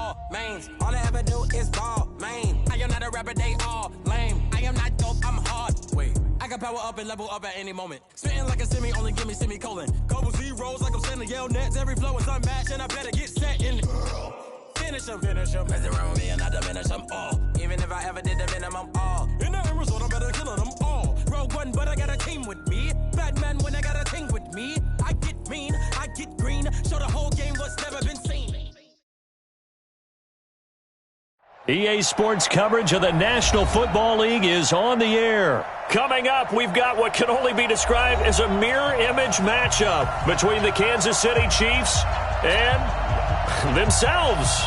all mains. All I ever do is ball, man. I am not a rapper, they all lame. I am not dope, I'm hard. Wait, I can power up and level up at any moment. Spitting like a semi, only give me semicolon. Couple zeros like I'm sending yell nets. Every flow is unmatched, and I better get set in. Finish them. Mess around with me and I diminish them all. Even if I ever did the minimum, all. In the end result, I'm better killing them all. Rogue One, but I got a team with me. Batman when I got a team with me. I get mean, I get green. Show the whole game what's never been seen. EA Sports coverage of the National Football League is on the air. Coming up, we've got what can only be described as a mirror image matchup between the Kansas City Chiefs and themselves.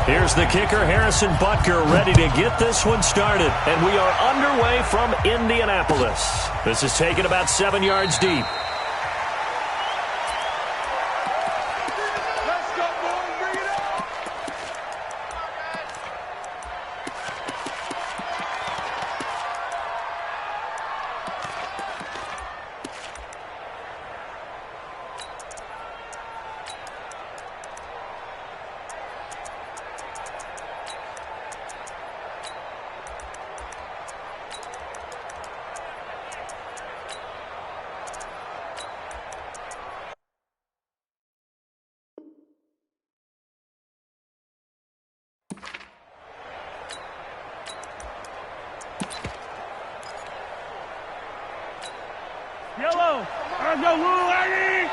Here's the kicker, Harrison Butker, ready to get this one started. And we are underway from Indianapolis. This is taken about 7 yards deep. Let's go, boys. Bring it up. Yellow. Let's go, Woo, Aggie.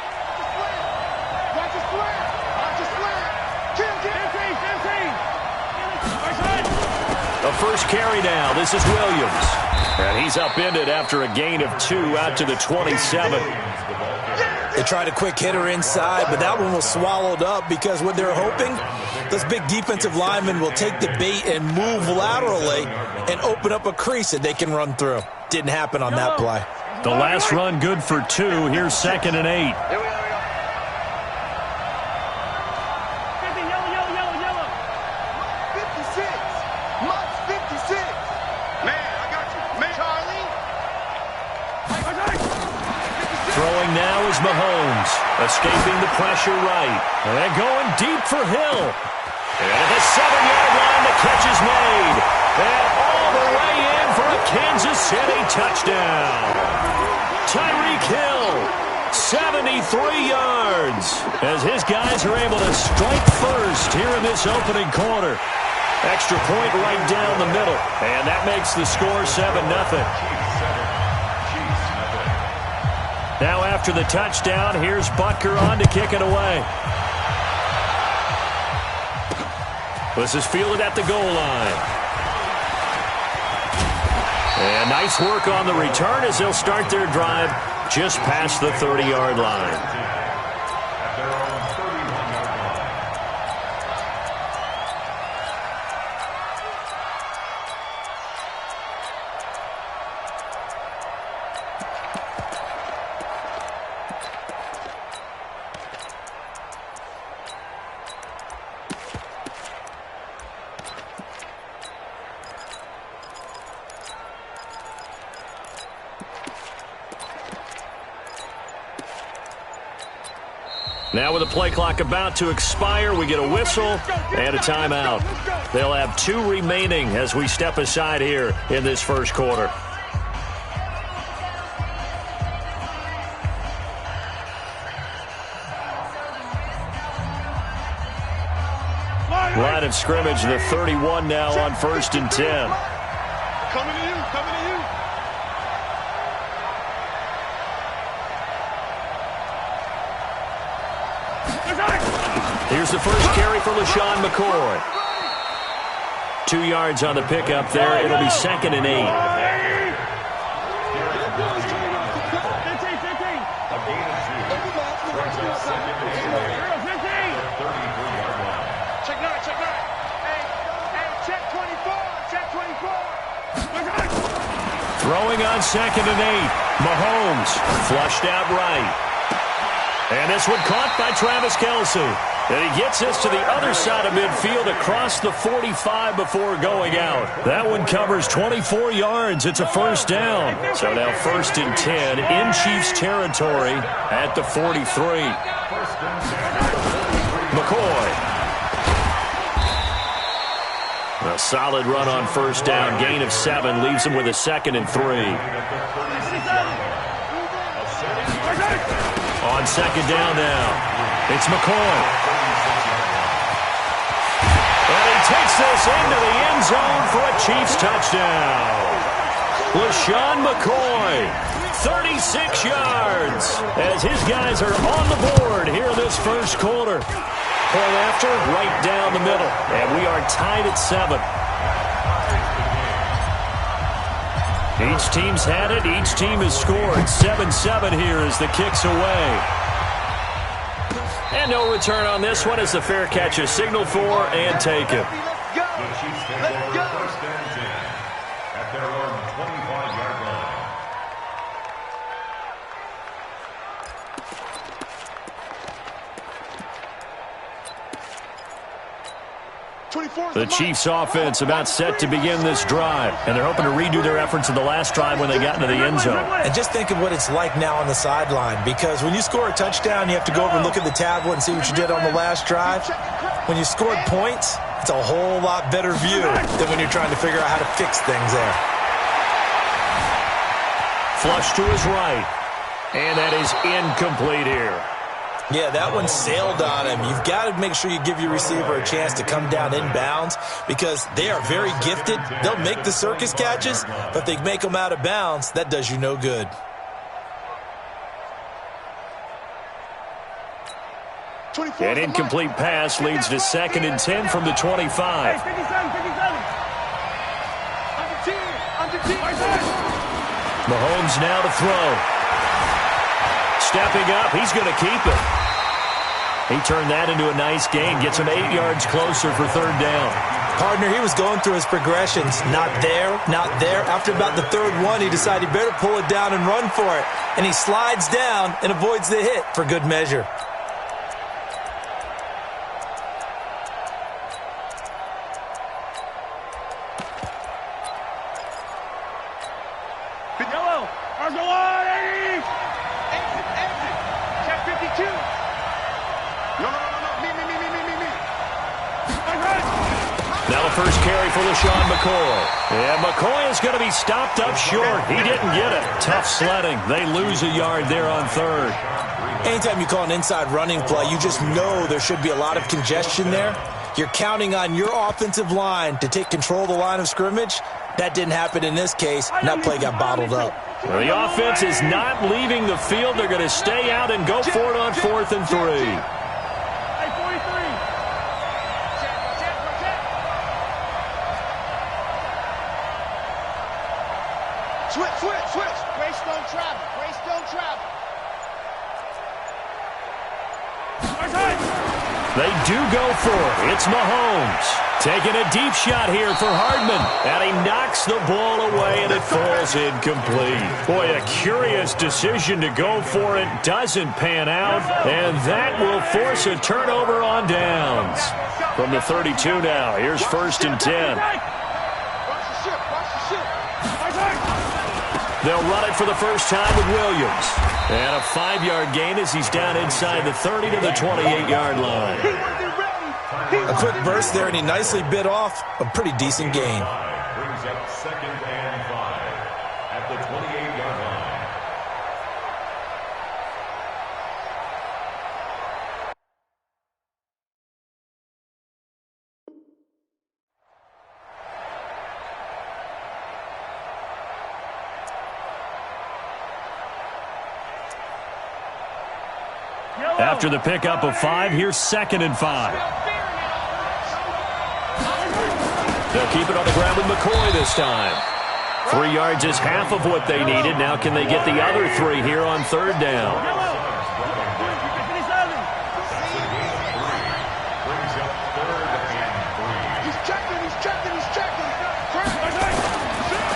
Watch it square. Watch it square. Kill. 15. A first carry now. This is Williams. And he's upended after a gain of 2 out to the 27. They tried a quick hitter inside, but that one was swallowed up because what they're hoping, those big defensive linemen will take the bait and move laterally and open up a crease that they can run through. Didn't happen on that play. The last run good for 2. Here's 2nd and 8. 50, yellow. 56. Much 56. Man, I got you. Man, Charlie. Throwing now is Mahomes. Escaping the pressure right. And going deep for Hill. And at the 7-yard line, the catch is made. And all the way in for a Kansas City touchdown. Tyreek Hill, 73 yards, as his guys are able to strike first here in this opening quarter. Extra point right down the middle, and that makes the score 7-0. Now after the touchdown, here's Butker on to kick it away. This is fielded at the goal line. And nice work on the return as they'll start their drive just past the 30-yard line. Now with the play clock about to expire, we get a whistle and a timeout. They'll have 2 remaining as we step aside here in this first quarter. Line of scrimmage, the 31 now on 1st and 10. Coming to you. Here's the first carry for LaShawn McCoy. 2 yards on the pickup there. It'll be 2nd and 8. 15. Check 9. Hey, check 24. Check 24. Throwing on 2nd and 8. Mahomes flushed out right. And this one caught by Travis Kelce. And he gets this to the other side of midfield across the 45 before going out. That one covers 24 yards. It's a first down. So now 1st and 10 in Chiefs territory at the 43. McCoy. A solid run on first down. Gain of 7 leaves him with a 2nd and 3. On 2nd down now, it's McCoy. And he takes this into the end zone for a Chiefs touchdown. LeSean McCoy, 36 yards, as his guys are on the board here in this first quarter. Point after, right down the middle, and we are tied at 7. Each team's had it. Each team has scored. 7-7 here as the kick's away. And no return on this one as the fair catch is signaled for and taken. Let's go. First and 10 at their own 25-yard line. The Chiefs offense about set to begin this drive, and they're hoping to redo their efforts in the last drive when they got into the end zone. And just think of what it's like now on the sideline, because when you score a touchdown, you have to go over and look at the tablet and see what you did on the last drive. When you scored points, it's a whole lot better view than when you're trying to figure out how to fix things there. Flush to his right, and that is incomplete here. Yeah, that one sailed on him. You've got to make sure you give your receiver a chance to come down inbounds because they are very gifted. They'll make the circus catches, but if they make them out of bounds, that does you no good. An incomplete pass leads to 2nd and 10 from the 25. Mahomes now to throw. Stepping up, he's going to keep it. He turned that into a nice gain, gets him 8 yards closer for 3rd down. Partner, he was going through his progressions. Not there, not there. After about the 3rd one, he decided he better pull it down and run for it. And he slides down and avoids the hit for good measure. Yellow, Argolani! Exit. Check 52. No. Me. Now the first carry for LeSean McCoy. And McCoy is going to be stopped up short. He didn't get it. Tough sledding. They lose a yard there on 3rd. Anytime you call an inside running play, you just know there should be a lot of congestion there. You're counting on your offensive line to take control of the line of scrimmage. That didn't happen in this case, and that play got bottled up. Well, the offense is not leaving the field. They're going to stay out and go for it on 4th and 3. Hey, 43. Switch. Greystone travel. They do go for it. It's Mahomes taking a deep shot here for Hardman. And he knocks the ball away, and it falls incomplete. Boy, a curious decision to go for it. Doesn't pan out, and that will force a turnover on downs. From the 32 now, here's 1st and 10. They'll run it for the first time with Williams. And a 5-yard gain as he's down inside the 30 to the 28-yard line. A quick burst there, and he nicely bit off a pretty decent gain. Brings up 2nd and 5 at the 28-yard line. After the pickup of 5, here's 2nd and 5. They'll keep it on the ground with McCoy this time. 3 yards is half of what they needed. Now can they get the other 3 here on 3rd down?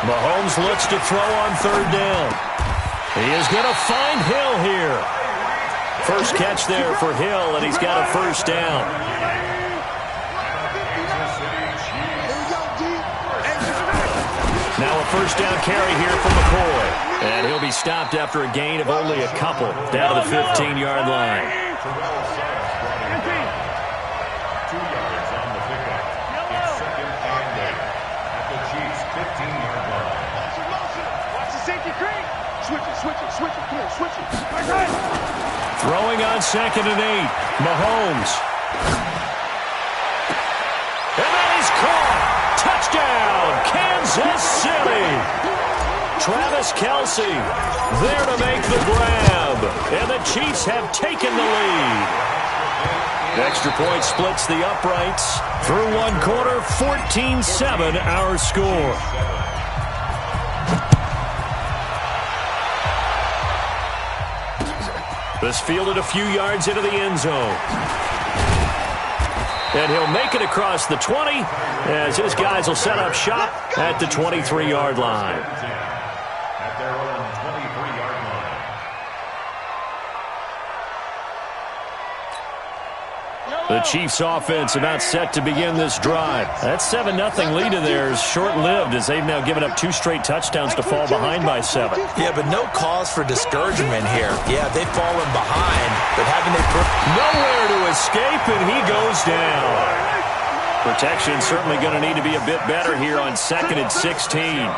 Mahomes looks to throw on 3rd down. He is going to find Hill here. first catch there for Hill, and he's got a first down. Now a first down carry here for McCoy. And he'll be stopped after a gain of only a couple down to the 15-yard line. 2 yards on the pickup. It's 2nd and 8 at the Chiefs' 15-yard line. Watch the safety creep. Switch it. Come here, switch it. Throwing on 2nd and 8. Mahomes. And that is caught. Touchdown, Kansas City. Travis Kelce there to make the grab. And the Chiefs have taken the lead. Extra point splits the uprights. Through one quarter, 14-7 our score. This fielded a few yards into the end zone. And he'll make it across the 20 as his guys will set up shop at the 23-yard line. At their own 23-yard line. The Chiefs offense about set to begin this drive. That 7-0 lead of theirs short-lived as they've now given up 2 straight touchdowns to fall behind by 7. Yeah, but no cause for discouragement here. Yeah, they've fallen behind, but haven't they nowhere to escape, and he goes down. Protection certainly going to need to be a bit better here on 2nd and 16.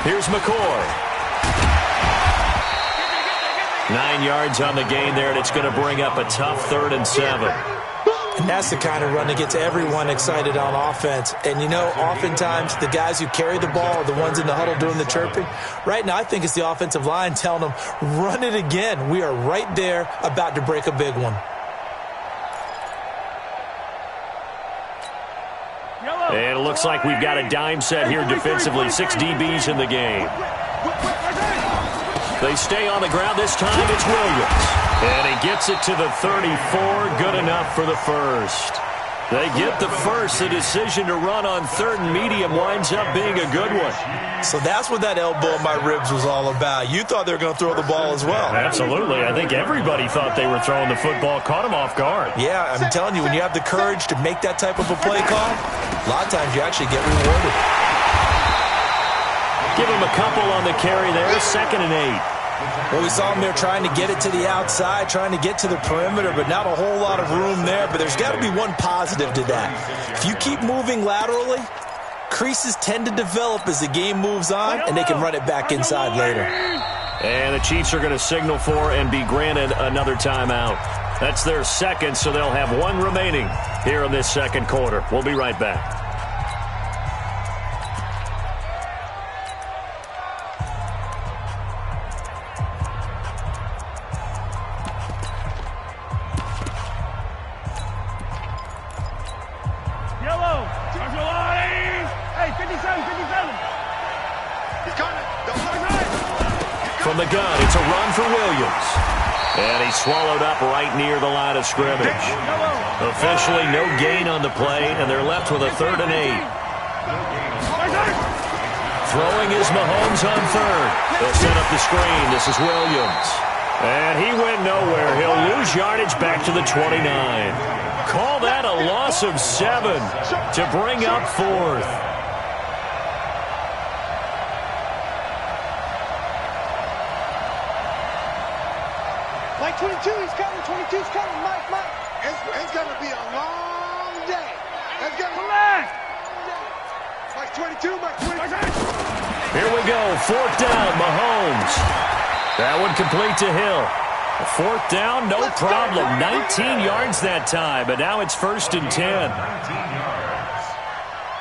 Here's McCoy. 9 yards on the gain there, and it's going to bring up a tough 3rd and 7. And that's the kind of run that gets everyone excited on offense. And, you know, oftentimes the guys who carry the ball are the ones in the huddle doing the chirping. Right now, I think it's the offensive line telling them, run it again. We are right there about to break a big one. And it looks like we've got a dime set here defensively. 6 DBs in the game. They stay on the ground. This time it's Williams. And he gets it to the 34. Good enough for the first. They get the first. The decision to run on 3rd and medium winds up being a good one. So that's what that elbow in my ribs was all about. You thought they were going to throw the ball as well. Absolutely. I think everybody thought they were throwing the football. Caught him off guard. Yeah, I'm telling you, when you have the courage to make that type of a play call, a lot of times you actually get rewarded. Give him a couple on the carry there. 2nd and 8. Well, we saw him there trying to get it to the outside, trying to get to the perimeter, but not a whole lot of room there. But there's got to be one positive to that. If you keep moving laterally, creases tend to develop as the game moves on, and they can run it back inside later. And the Chiefs are going to signal for and be granted another timeout. That's their 2nd, so they'll have 1 remaining here in this 2nd quarter. We'll be right back. From the gun, it's a run for Williams. And he's swallowed up right near the line of scrimmage. Officially no gain on the play, and they're left with a 3rd and 8. Throwing is Mahomes on 3rd. They'll set up the screen. This is Williams. And he went nowhere. He'll lose yardage back to the 29. Call that a loss of 7 to bring up 4th. Mike 22, he's coming. 22's coming. Mike. It's going to be a long day. It's going to be Mike 22, Mike 22. Here we go. 4th down, Mahomes. That one complete to Hill. 4th down, no problem. 19 yards that time, but now it's 1st and 10. 19 yards.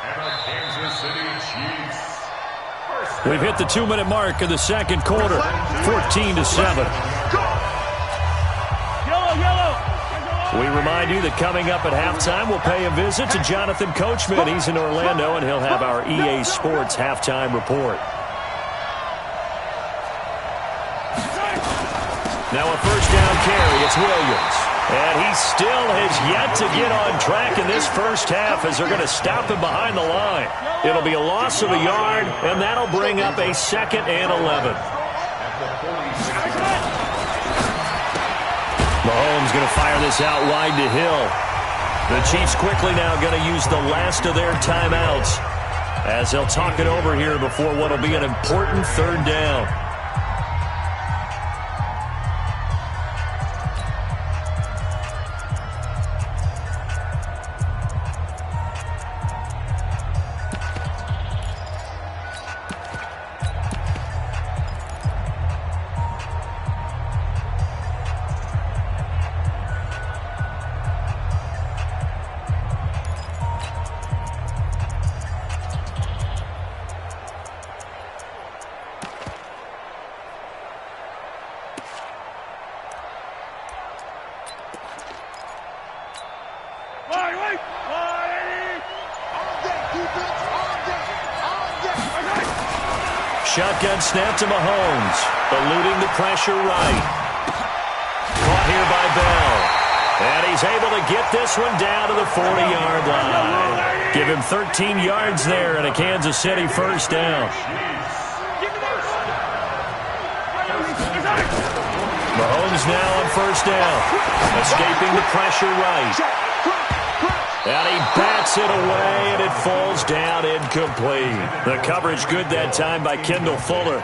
And the Kansas City Chiefs. We've hit the 2-minute mark in the 2nd quarter. 14-7. We remind you that coming up at halftime, we'll pay a visit to Jonathan Coachman. He's in Orlando, and he'll have our EA Sports halftime report. Now a 1st down carry. It's Williams. And he still has yet to get on track in this first half as they're going to stop him behind the line. It'll be a loss of a yard, and that'll bring up a 2nd and 11. Mahomes going to fire this out wide to Hill. The Chiefs quickly now going to use the last of their timeouts as they'll talk it over here before what will be an important 3rd down. Shotgun snap to Mahomes, eluding the pressure right. Caught here by Bell. And he's able to get this one down to the 40-yard line. Give him 13 yards there and a Kansas City 1st down. Mahomes now on 1st down. Escaping the pressure right. And he bats it away, and it falls down incomplete. The coverage good that time by Kendall Fuller.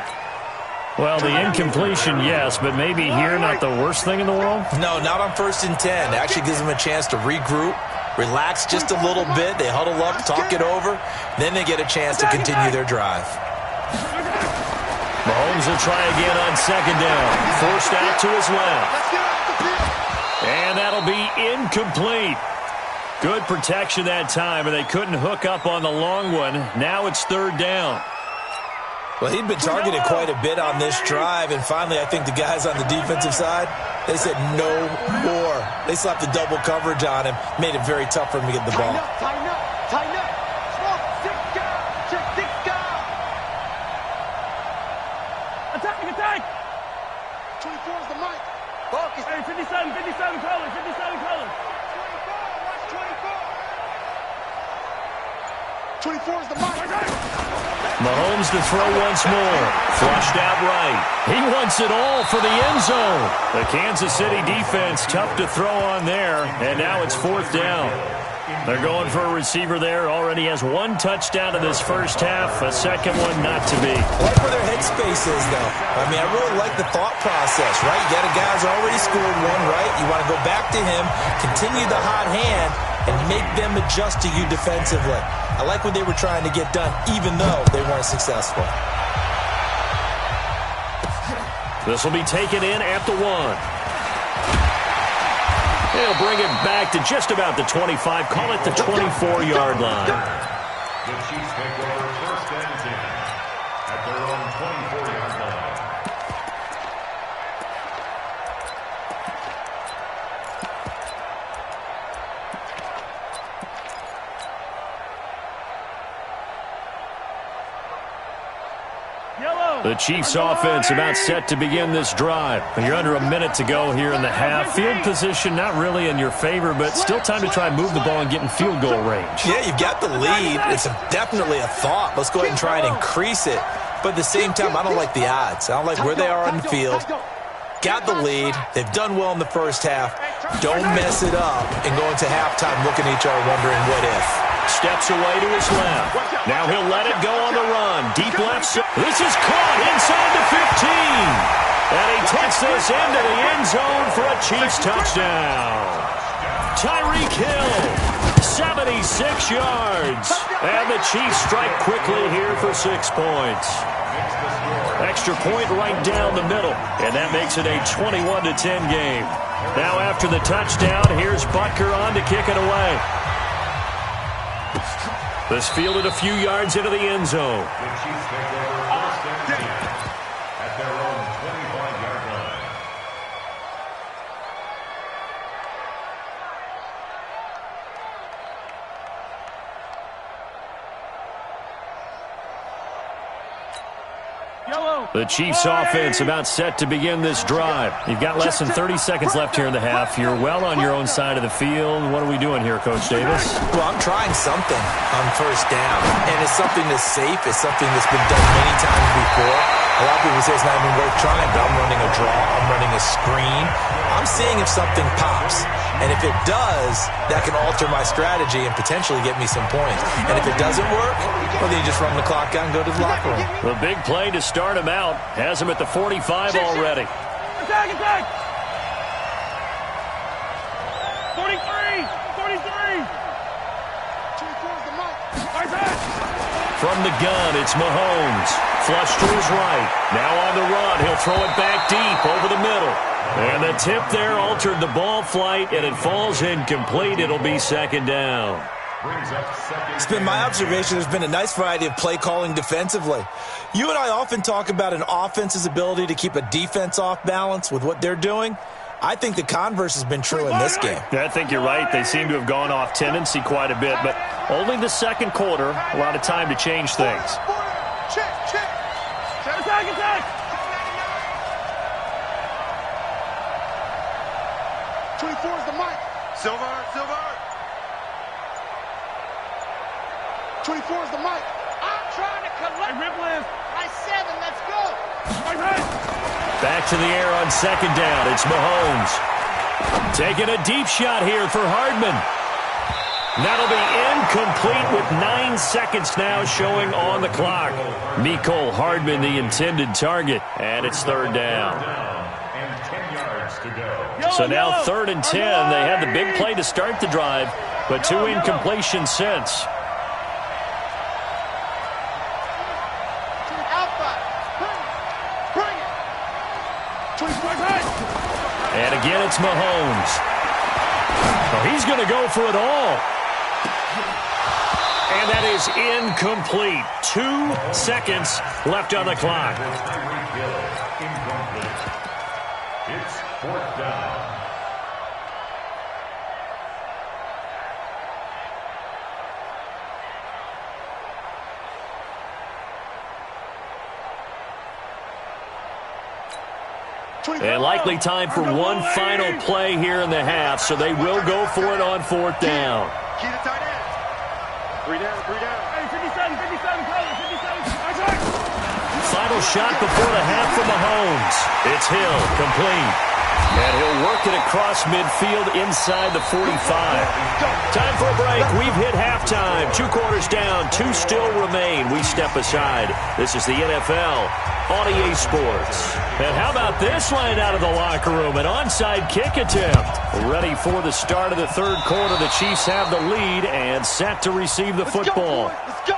Well, the incompletion, yes, but maybe here not the worst thing in the world? No, not on 1st and 10. It actually gives them a chance to regroup, relax just a little bit. They huddle up, talk it over. Then they get a chance to continue their drive. Mahomes will try again on 2nd down. Forced out to his left. And that'll be incomplete. Good protection that time, and they couldn't hook up on the long one. Now it's 3rd down. Well, he'd been targeted quite a bit on this drive, and finally I think the guys on the defensive side, they said no more. They slapped the double coverage on him, made it very tough for him to get the ball. Tighten up, tighten up. Smoke, 6 guard, check 6 guard. Attack. 24 is the mic. Focus. Hey, 57 colors, 57 colors. 24 is the mic. Mahomes to throw once more. Flushed out right. He wants it all for the end zone. The Kansas City defense tough to throw on there, and now it's 4th down. They're going for a receiver there. Already has 1 touchdown in this first half. A second one not to be. I like where their headspace is, though. I mean, I really like the thought process, right? You got a guy who's already scored 1, right? You want to go back to him, continue the hot hand, and make them adjust to you defensively. I like what they were trying to get done, even though they weren't successful. This will be taken in at the 1. They'll bring it back to just about the 25. Call it the 24-yard line. The Chiefs take over 1st and 10 at their own 24-yard line. The Chiefs offense about set to begin this drive. You're under a minute to go here in the half. Field position not really in your favor, but still time to try and move the ball and get in field goal range. Yeah, you've got the lead. It's definitely a thought. Let's go ahead and try and increase it. But at the same time, I don't like the odds. I don't like where they are on the field. Got the lead. They've done well in the first half. Don't mess it up and go into halftime looking at each other wondering what if. Steps away to his left. Now he'll let it go on the run. Deep left. This is caught inside the 15. And he takes this into the end zone for a Chiefs touchdown. Tyreek Hill, 76 yards. And the Chiefs strike quickly here for 6 points. Extra point right down the middle. And that makes it a 21-10 game. Now after the touchdown, here's Butker on to kick it away. This fielded a few yards into the end zone. The Chiefs take over 1st and 10 at their own 25-yard line. Yellow. The Chiefs offense about set to begin this drive. You've got less than 30 seconds left here in the half. You're well on your own side of the field. What are we doing here, Coach Davis? Well, I'm trying something on first down, and it's something that's safe. It's something that's been done many times before. A lot of people say it's not even worth trying, but I'm running a draw. I'm running a screen. I'm seeing if something pops. And if it does, that can alter my strategy and potentially get me some points. And if it doesn't work, well, then you just run the clock out and go to the locker room. The big play to start him out has him at the 45 already. Attack, attack! 43! 43! 24 is the mark. From the gun, it's Mahomes. Flush to his right. Now on the run. He'll throw it back deep over the middle. And the tip there altered the ball flight, and it falls incomplete. It'll be second down. It's been my observation there's been a nice variety of play calling defensively. You and I often talk about an offense's ability to keep a defense off balance with what they're doing. I think the converse has been true in this game. Yeah, I think you're right. They seem to have gone off tendency quite a bit, but only the second quarter, a lot of time to change things. Check, check. Attack, attack. 24 is the mic. Silver, silver. 24 is the mic. I'm trying to collect. Rip list. My 7, let's go. Back to the air on second down. It's Mahomes. Taking a deep shot here for Hardman. That'll be incomplete with 9 seconds now showing on the clock. Mecole Hardman, the intended target, and it's third down. And 10 yards to go. So now 3rd and 10. They had the big play to start the drive, but 2 incompletions since. And again, it's Mahomes. Oh, he's going to go for it all. And that is incomplete. 2 seconds left on the clock. It's 4th down. And likely time for one final play here in the half, so they will go for it on 4th down. Key to tight end. 3 down, 3 down. Hey, 57, 57, 57. Final shot before the half from Mahomes. It's Hill, complete. And he'll work it across midfield inside the 45. Time for a break. We've hit halftime. 2 quarters down, 2 still remain. We step aside. This is the NFL on EA Sports. And how about this line out of the locker room? An onside kick attempt. Ready for the start of the 3rd quarter. The Chiefs have the lead and set to receive the football. Let's go.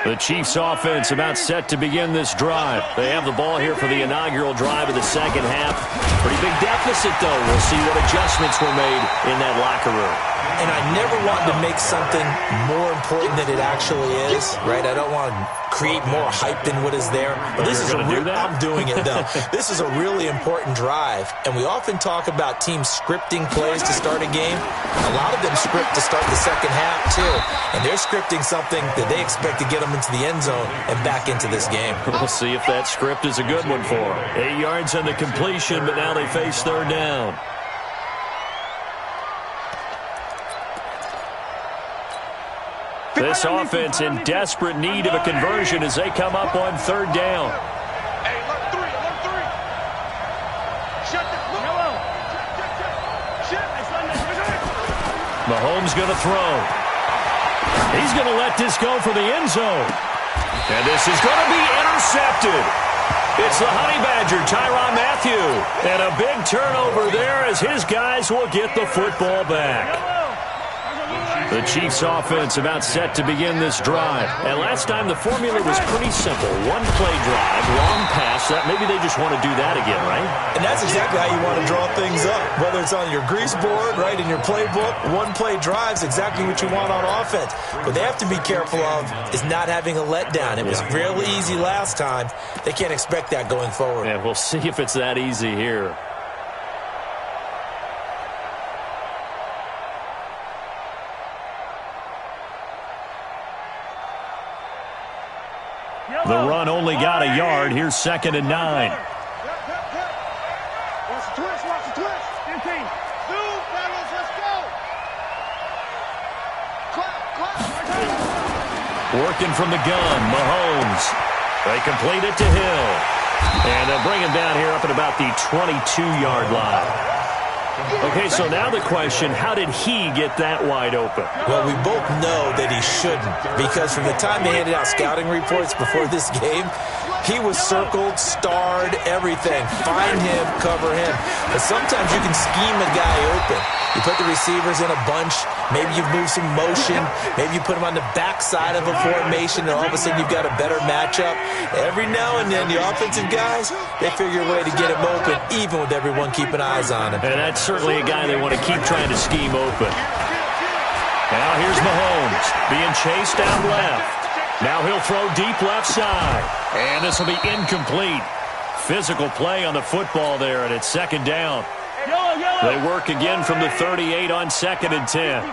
The Chiefs offense about set to begin this drive. They have the ball here for the inaugural drive of the second half. Pretty big deficit, though. We'll see what adjustments were made in that locker room. And I never want to make something more important than it actually is, right? I don't want to create more hype than what is there. But this is a real, I'm doing it, though. This is a really important drive. And we often talk about teams scripting plays to start a game. A lot of them script to start the second half, too. And they're scripting something that they expect to get them into the end zone and back into this game. We'll see if that script is a good one for them. 8 yards on the completion, but now they face 3rd down. This offense in desperate need of a conversion as they come up on 3rd down. Hey, alert 3, alert 3. Shut the look. Mahomes going to throw. He's going to let this go for the end zone. And this is going to be intercepted. It's the Honey Badger, Tyrann Mathieu. And a big turnover there as his guys will get the football back. The Chiefs offense about set to begin this drive. And last time the formula was pretty simple. One play drive, long pass. Maybe they just want to do that again, right? And that's exactly how you want to draw things up. Whether it's on your grease board, right, in your playbook, one play drive is exactly what you want on offense. What they have to be careful of is not having a letdown. It was real easy last time. They can't expect that going forward. And we'll see if it's that easy here. The run only got a yard. Here's 2nd and 9. Watch the twist, watch the twist. 15. Move, fellas, let's go. Clap. Working from the gun, Mahomes. They complete it to Hill. And they'll bring him down here up at about the 22-yard line. Okay, so now the question, how did he get that wide open? Well, we both know that he shouldn't, because from the time they handed out scouting reports before this game, he was circled, starred, everything. Find him, cover him. But sometimes you can scheme a guy open. You put the receivers in a bunch. Maybe you move some motion. Maybe you put them on the backside of a formation, and all of a sudden you've got a better matchup. Every now and then, the offensive guys, they figure a way to get him open, even with everyone keeping eyes on him. And that's certainly a guy they want to keep trying to scheme open. Now here's Mahomes being chased out left. Now he'll throw deep left side. And this will be incomplete. Physical play on the football there, and it's 2nd down. They work again from the 38 on 2nd and 10.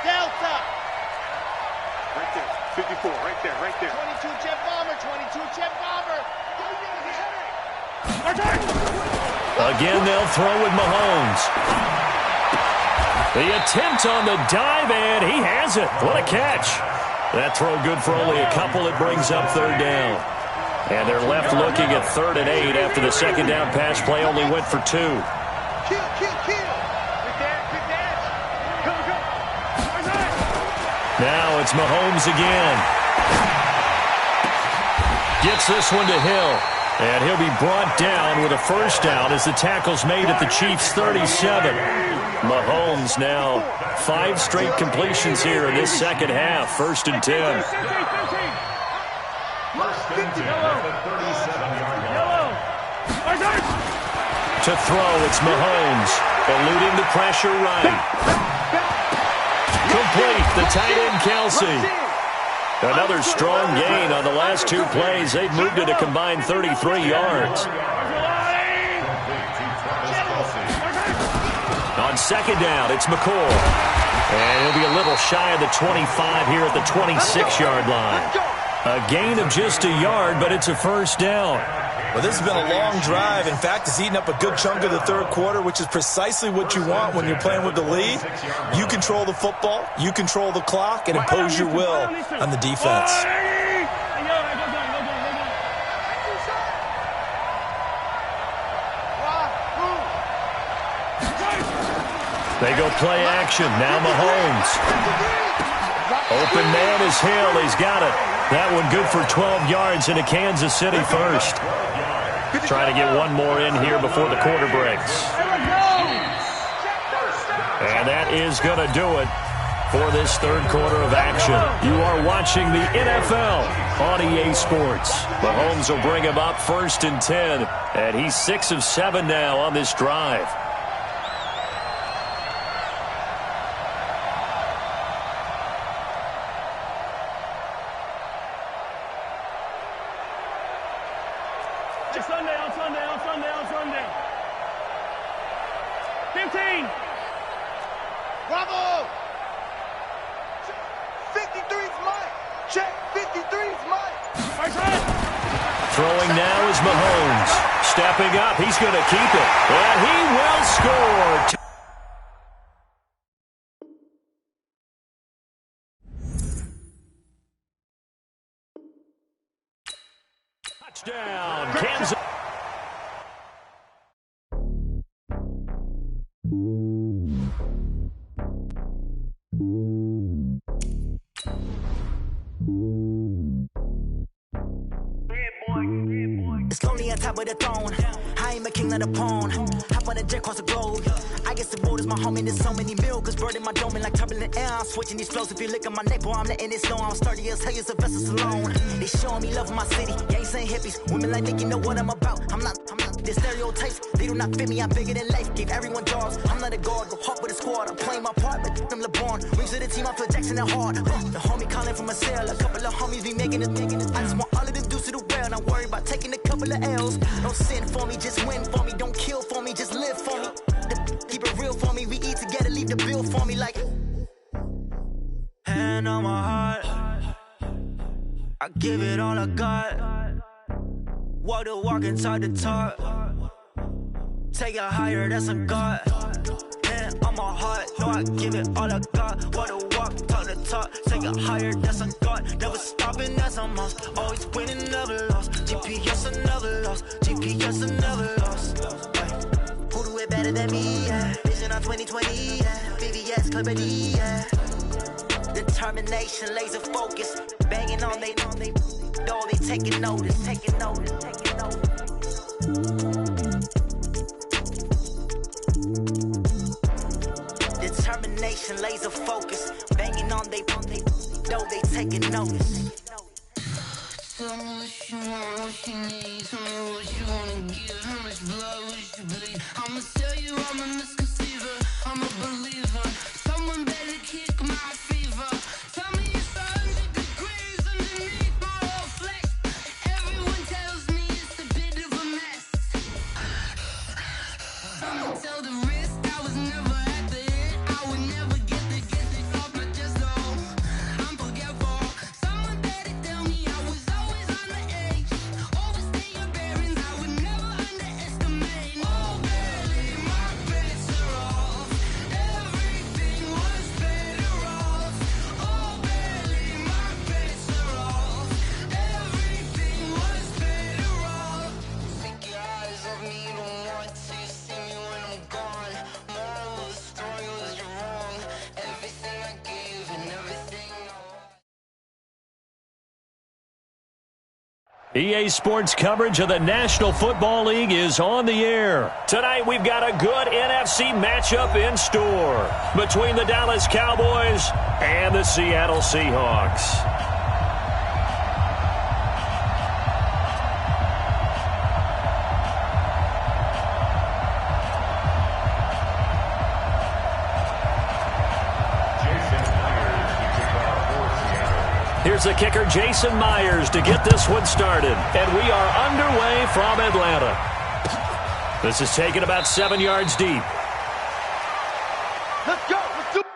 Delta. Right there. 54, right there. 22 jet bomber, 22 jet bomber. Again, they'll throw with Mahomes. The attempt on the dive, and he has it. What a catch. That throw good for only a couple. It brings up 3rd down. And they're left looking at 3rd and 8 after the 2nd down pass play only went for 2. Kill. Good dash. Go. Now it's Mahomes again. Gets this one to Hill. And he'll be brought down with a 1st down as the tackle's made at the Chiefs' 37. Mahomes now 5 straight completions here in this 2nd half. 1st and 10. To throw, it's Mahomes. Eluding the pressure right. Complete, the tight end Kelsey. Another strong gain on the last 2 plays. They've moved it a combined 33 yards. On 2nd down, it's McCoy. And he'll be a little shy of the 25 here at the 26-yard line. A gain of just a yard, but it's a 1st down. Well, this has been a long drive. In fact, it's eaten up a good chunk of the 3rd quarter, which is precisely what you want when you're playing with the lead. You control the football, you control the clock, and impose your will on the defense. They go play action. Now Mahomes. Open man is Hill. He's got it. That one good for 12 yards into Kansas City 1st. Trying to get one more in here before the quarter breaks. And that is going to do it for this 3rd quarter of action. You are watching the NFL on EA Sports. Mahomes will bring him up 1st and 10. And he's 6 of 7 now on this drive. Sunday. 15. Bravo. 53's Mike. Check. 53's Mike. Throwing now is Mahomes. Stepping up. He's going to keep it. And he will score. Touchdown, Kansas. It's lonely on top of the throne. I ain't a king of the pawn. Hop on a jet across the globe. I guess the road is my home and there's so many milk. Cause bird in my dome and like turbulent air. I'm switching these flows. If you look at my neck, boy, I'm letting it slow. I'm sturdy as hell, as a vessel alone. They showing me love in my city. Gangsta hippies. Women like Nick, you know what I'm about. I'm not. The stereotypes, they do not fit me. I'm bigger than life. Gave everyone jobs. I'm not a guard. Go hard with a squad. I'm playing my part, but I'm LeBron. Rings to the team, I feel Jackson and hard. The homie calling from a cell. A couple of homies be making it. I just want all of the dudes to do well. Not worry about taking a couple of L's. Don't sin for me, just win for me. Don't kill for me, just live for me. Keep it real for me. We eat together, leave the bill for me like. Hand on my heart, I give it all I got. Walk the walk and talk the talk. Take it higher, that's a God. Hand on my heart, no, I give it all I got. Walk the walk, talk the talk. Take it higher, that's a God. Never stopping, that's a must. Always winning, never lost. GPS, I never lost. GPS, I never lost. Who do it better than me? Yeah. Vision on 2020, yeah. VVS, Clarity, yeah. Determination, laser focus. Banging on they door, they taking notice, taking notice, taking notice. Determination, laser focus. Banging on they door, they taking notice. Tell me what you want, what you need. Tell me what you wanna give. How much blood would you bleed? I'ma tell you I'm a misconceiver. I'm a believer. Someone better kick my fever. Tell me it's 100 degrees underneath my whole flesh. Everyone tells me it's a bit of a mess. I'ma tell the risk I was never at the end. I would never get it off my chest, though. I'm forgetful. Someone better tell me I was always on the edge. Overstay your bearings, I would never underestimate. Oh, barely, my bets are off. Everything was better off. Oh, barely, my bets are off. Everything was better off. Take your eyes off me, don't want to see me when I'm gone. Moral of the story was you're wrong. Everything I gave and everything I EA Sports coverage of the National Football League is on the air. Tonight we've got a good NFC matchup in store between the Dallas Cowboys and the Seattle Seahawks. Here's the kicker, Jason Myers, to get this one started. And we are underway from Atlanta. This is taken about 7 yards deep. Let's go. Let's do it.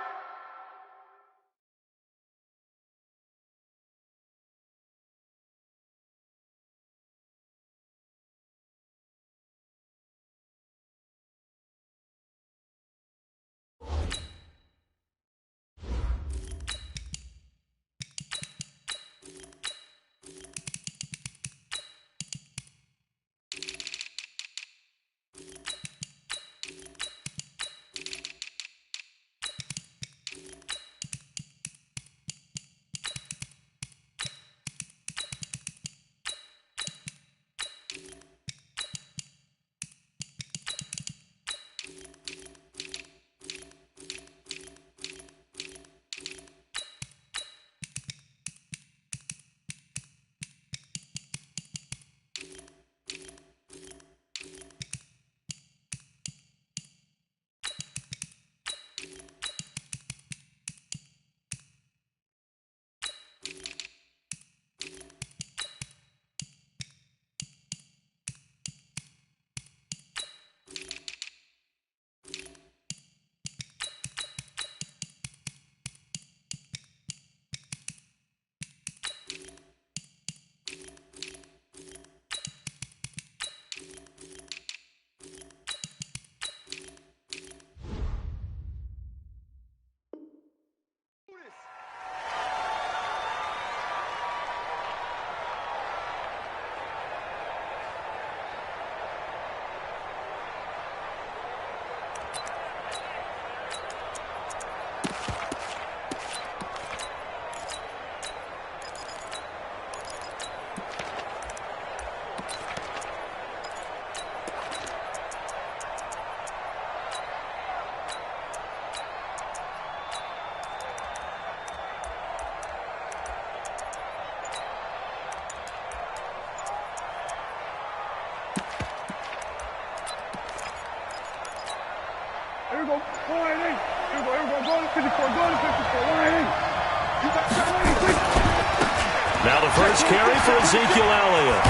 The first carry for Ezekiel Elliott.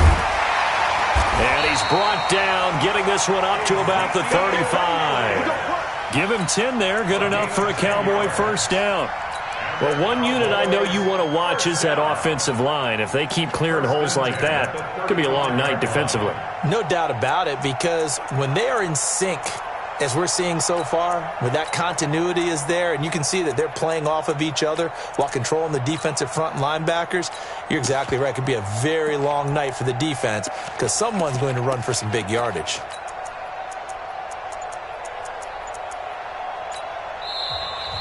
And he's brought down, getting this one up to about the 35. Give him 10 there, good enough for a Cowboy first down. Well, one unit I know you want to watch is that offensive line. If they keep clearing holes like that, it could be a long night defensively. No doubt about it, because when they are in sync, as we're seeing so far, when that continuity is there, and you can see that they're playing off of each other while controlling the defensive front linebackers, you're exactly right. It could be a very long night for the defense because someone's going to run for some big yardage.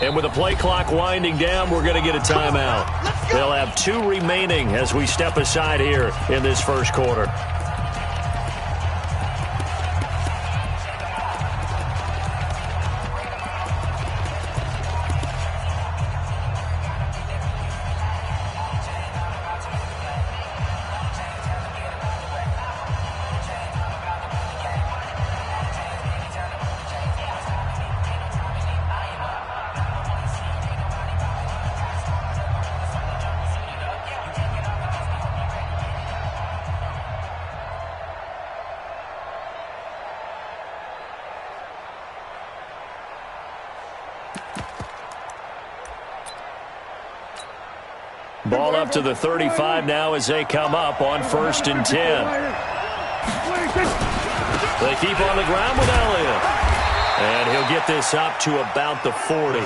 And with the play clock winding down, we're going to get a timeout. They'll have 2 remaining as we step aside here in this first quarter. Ball up to the 35 now as they come up on 1st and 10. They keep on the ground with Elliott. And he'll get this up to about the 40.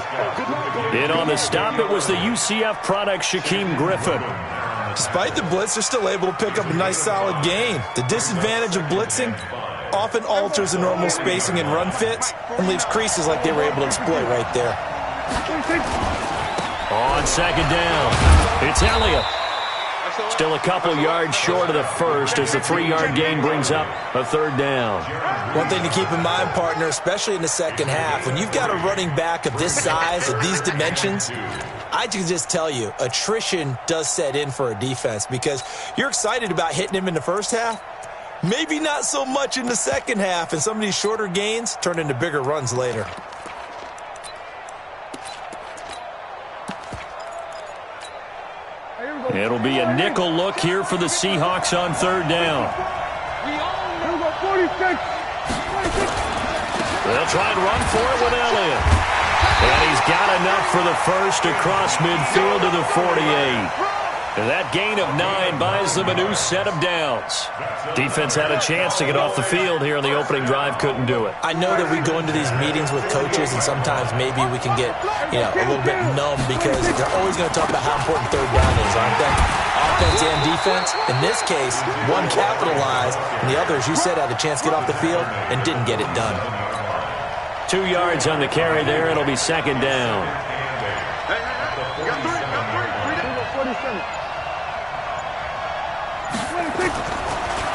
In on the stop, it was the UCF product, Shaquem Griffin. Despite the blitz, they're still able to pick up a nice solid gain. The disadvantage of blitzing often alters the normal spacing and run fits and leaves creases like they were able to exploit right there. On 2nd down, it's Elliott. Still a couple yards short of the first as the 3-yard gain brings up a 3rd down. One thing to keep in mind, partner, especially in the second half, when you've got a running back of this size, of these dimensions, I can just tell you, attrition does set in for a defense because you're excited about hitting him in the first half. Maybe not so much in the second half, and some of these shorter gains turn into bigger runs later. It'll be a nickel look here for the Seahawks on 3rd down. They'll try and run for it with Elliott. And he's got enough for the first across midfield to the 48. And that gain of 9 buys them a new set of downs. Defense had a chance to get off the field here in the opening drive, couldn't do it. I know that we go into these meetings with coaches, and sometimes maybe we can get, a little bit numb because they're always going to talk about how important 3rd down is, aren't they? Offense and defense. In this case, one capitalized, and the other, as you said, had a chance to get off the field and didn't get it done. 2 yards on the carry there. It'll be 2nd down.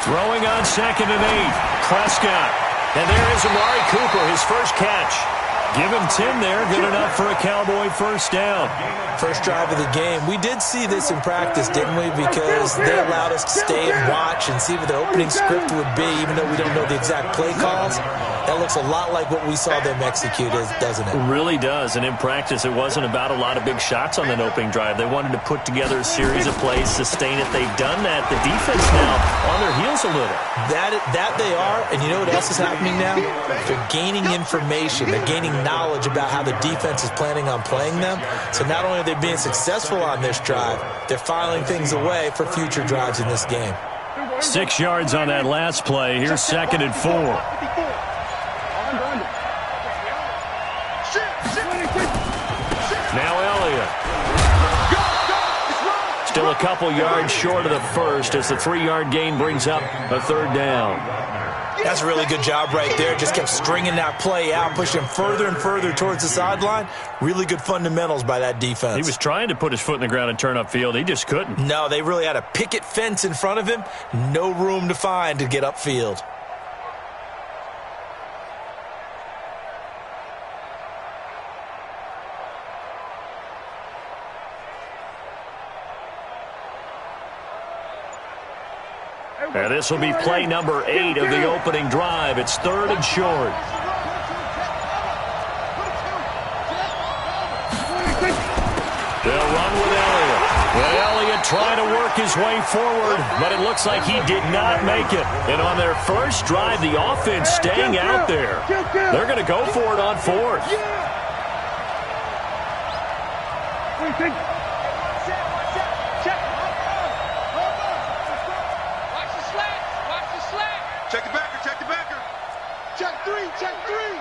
Throwing on 2nd and 8. Prescott. And there is Amari Cooper, his first catch. Give him 10 there. Good enough for a Cowboy first down. First drive of the game. We did see this in practice, didn't we? Because they allowed us to stay and watch and see what their opening script would be, even though we don't know the exact play calls. That looks a lot like what we saw them execute, doesn't it? It really does. And in practice, it wasn't about a lot of big shots on that opening drive. They wanted to put together a series of plays, sustain it. They've done that. The defense now on their heels a little. That they are. And you know what else is happening now? They're gaining information. They're gaining knowledge about how the defense is planning on playing them. So not only are they being successful on this drive, they're filing things away for future drives in this game. 6 yards on that last play. Here's 2nd and 4. Now Elliott. Still a couple yards short of the first as the 3-yard gain brings up a 3rd down. That's a really good job right there. Just kept stringing that play out, pushing further and further towards the sideline. Really good fundamentals by that defense. He was trying to put his foot in the ground and turn upfield. He just couldn't. No, they really had a picket fence in front of him. No room to find to get upfield. And this will be play number 8 of the opening drive. It's 3rd and short. They'll run with Elliott. And Elliott trying to work work his way forward, but it looks like he did not make it. And on their first drive, the offense staying out there. They're going to go for it on fourth. Check the backer, check the backer. Check three, check three.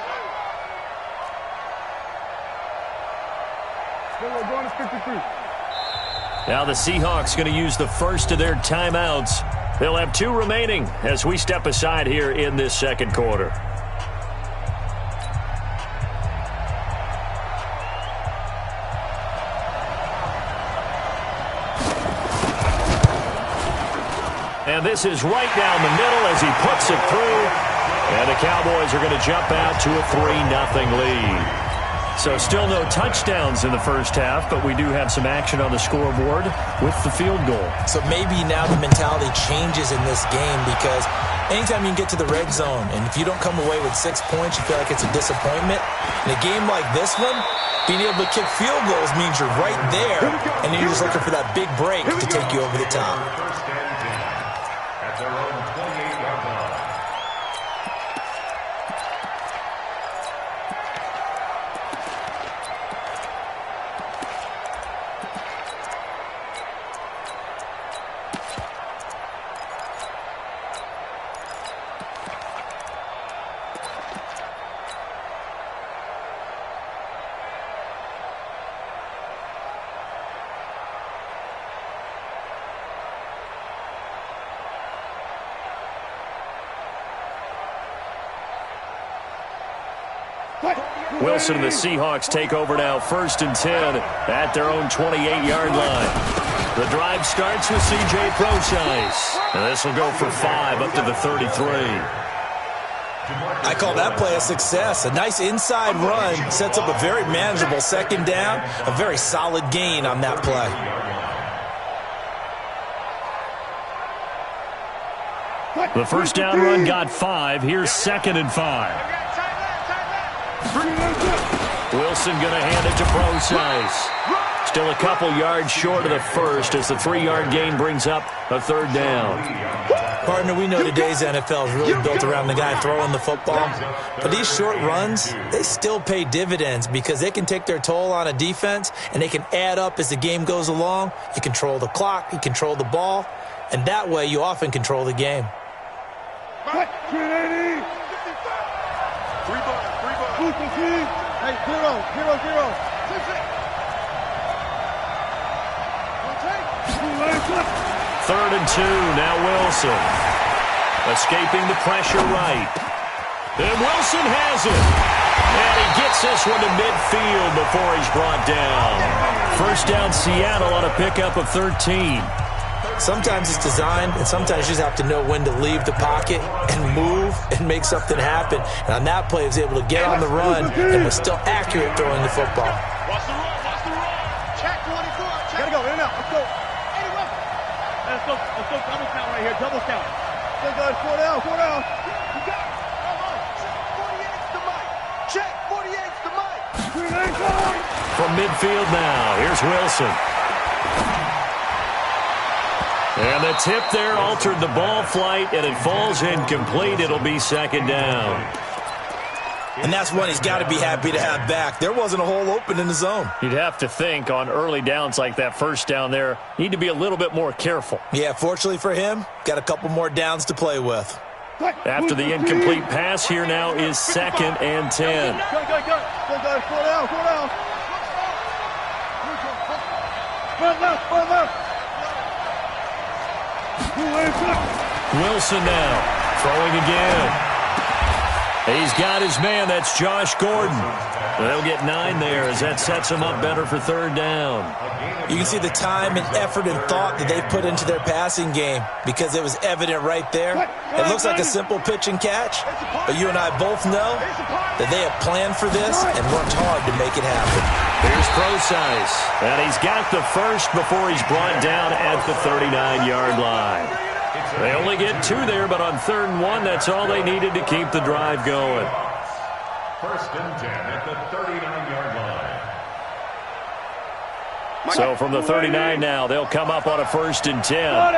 We're going to 53. Now the Seahawks going to use the first of their timeouts. They'll have 2 remaining as we step aside here in this second quarter. And this is right down the middle as he puts it through. And the Cowboys are going to jump out to a 3-0 lead. So still no touchdowns in the first half, but we do have some action on the scoreboard with the field goal. So maybe now the mentality changes in this game because anytime you can get to the red zone, and if you don't come away with 6 points, you feel like it's a disappointment. In a game like this one, being able to kick field goals means you're right there, and then you're just looking for that big break to take you over the top. First and 10 at their own 28-yard line. Wilson and the Seahawks take over now, 1st and 10 at their own 28-yard line. The drive starts with C.J. Prosise, and this will go for 5 up to the 33. I call that play a success. A nice inside run sets up a very manageable second down, a very solid gain on that play. The first down run got 5. Here's 2nd and 5. Wilson going to hand it to Prosise. Still a couple yards short of the first as the 3-yard gain brings up a 3rd down. Partner, we know today's NFL is really built around the guy throwing the football. But these short runs, they still pay dividends because they can take their toll on a defense and they can add up as the game goes along. You control the clock, you control the ball, and that way you often control the game. 380. 3 ball. Hey, 0. 3rd and 2, now Wilson. Escaping the pressure right. And Wilson has it. And he gets this one to midfield before he's brought down. First down Seattle on a pickup of 13. Sometimes it's designed, and sometimes you just have to know when to leave the pocket and move and make something happen. And on that play, he was able to get on the run and was still accurate throwing the football. Watch the run. Check 24. Gotta go, in and out. Let's go. Let's go double count right here, double count. Let's go, 4 down. You got it. Check 48's the mic. From midfield now, here's Wilson. And the tip there altered the ball flight, and it falls incomplete. It'll be 2nd down. And that's one he's got to be happy to have back. There wasn't a hole open in the zone. You'd have to think on early downs like that first down there, need to be a little bit more careful. Yeah, fortunately for him, got a couple more downs to play with. After the incomplete pass, here now is 2nd and 10. Go. 4 down. Front left. Wilson now, throwing again. He's got his man, that's Josh Gordon. They'll get 9 there as that sets him up better for 3rd down. You can see the time and effort and thought that they put into their passing game because it was evident right there. It looks like a simple pitch and catch, but you and I both know that they have planned for this and worked hard to make it happen. Here's Prosise, and he's got the first before he's brought down at the 39-yard line. They only get 2 there, but on 3rd and 1, that's all they needed to keep the drive going. 1st and 10 at the 39-yard line. So from the 39 now, they'll come up on a 1st and 10. Out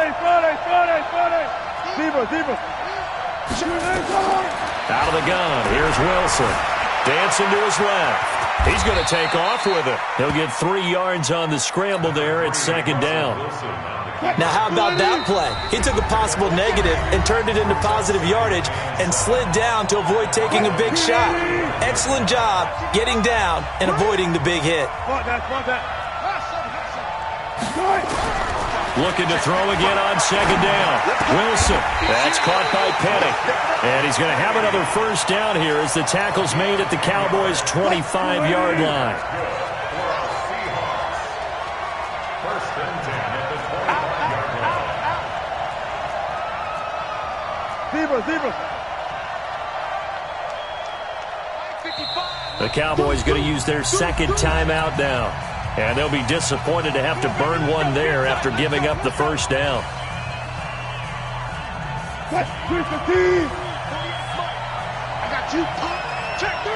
of the gun, here's Wilson. Dancing to his left. He's going to take off with it. He'll get 3 yards on the scramble there at 2nd down. Now, how about that play? He took a possible negative and turned it into positive yardage and slid down to avoid taking a big shot. Excellent job getting down and avoiding the big hit. Looking to throw again on 2nd down. Wilson. That's caught by Penny. And he's going to have another 1st down here as the tackle's made at the Cowboys' 25-yard line. The Cowboys going to use their 2nd timeout now. And they'll be disappointed to have to burn one there after giving up the 1st down. I got you. Check 3.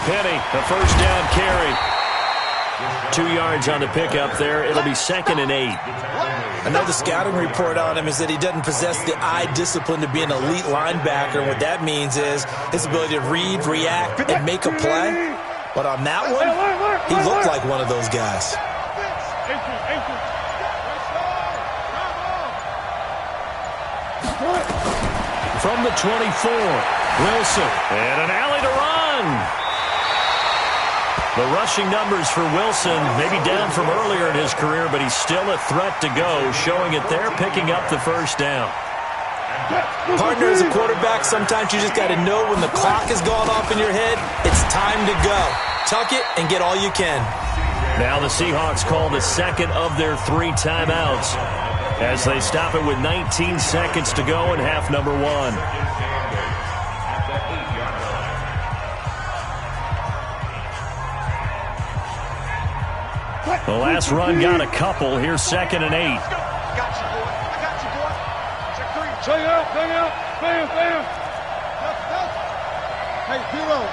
Penny, the 1st down carry. 2 yards on the pickup there. It'll be 2nd and 8. Another scouting report on him is that he doesn't possess the eye discipline to be an elite linebacker. And what that means is his ability to read, react, and make a play. But on that one, he looked like one of those guys. From the 24, Wilson. And an alley to run. The rushing numbers for Wilson may be down from earlier in his career, but he's still a threat to go, showing it there, picking up the 1st down. Partner, as a quarterback, sometimes you just got to know when the clock has gone off in your head, it's time to go. Tuck it and get all you can. Now the Seahawks call the 2nd of their 3 timeouts as they stop it with 19 seconds to go in half number 1. The last run got a couple. Here's 2nd and 8. I got you, boy. Check 3. Hang out. Bam. Hey, 0.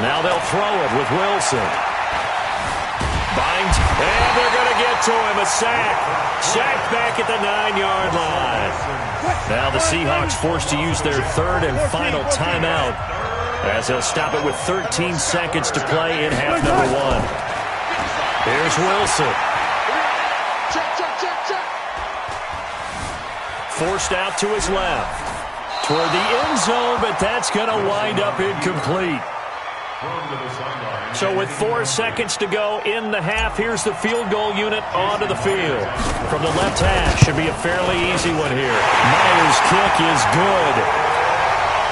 Now they'll throw it with Wilson. Bind, and they're going to get to him. A sack. Sacked back at the 9-yard line. Now the Seahawks forced to use their 3rd and final timeout, as they'll stop it with 13 seconds to play in half number 1. Here's Wilson. Check. Forced out to his left. Toward the end zone, but that's going to wind up incomplete. So with 4 seconds to go in the half, here's the field goal unit onto the field. From the left hash, should be a fairly easy one here. Myers' kick is good.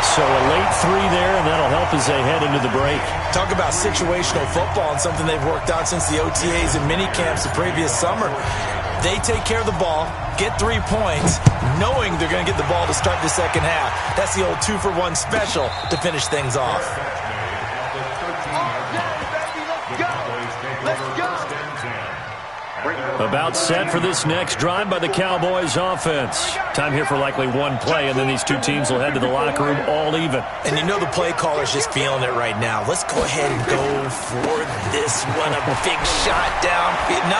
So a late 3 there, and that'll help as they head into the break. Talk about situational football and something they've worked on since the OTAs and mini camps the previous summer. They take care of the ball, get 3 points, knowing they're going to get the ball to start the 2nd half. That's the old 2-for-1 special to finish things off. About set for this next drive by the Cowboys offense. Time here for likely one play, and then these two teams will head to the locker room all even. And you know the play caller's just feeling it right now. Let's go ahead and go for this one. A big shot down. No.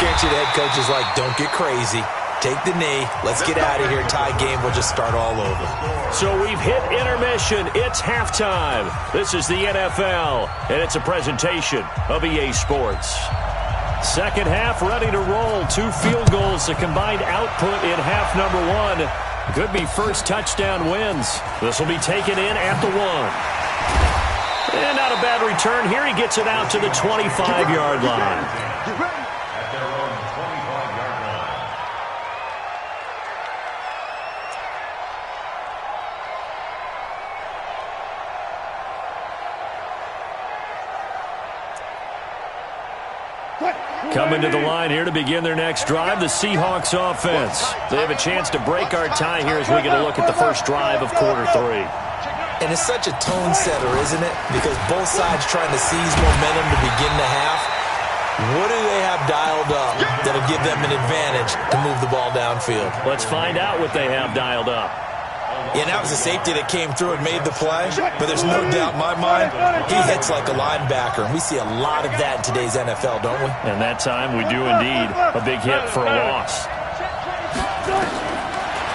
Guarantee the head coach is like, don't get crazy. Take the knee. Let's get out of here. Tie game. We'll just start all over. So we've hit intermission. It's halftime. This is the NFL, and it's a presentation of EA Sports. Second half ready to roll. 2 field goals, the combined output in half number 1. Could be first touchdown wins. This will be taken in at the 1. And not a bad return here. He gets it out to the 25-yard line. Get ready. At their own 25-yard line. Coming to the line here to begin their next drive, the Seahawks offense. They have a chance to break our tie here as we get a look at the first drive of quarter 3. And it's such a tone setter, isn't it? Because both sides trying to seize momentum to begin the half. What do they have dialed up that'll give them an advantage to move the ball downfield? Let's find out what they have dialed up. Yeah, that was a safety that came through and made the play, but there's no doubt in my mind he hits like a linebacker, and we see a lot of that in today's NFL, don't we? And that time we do indeed. A big hit for a loss.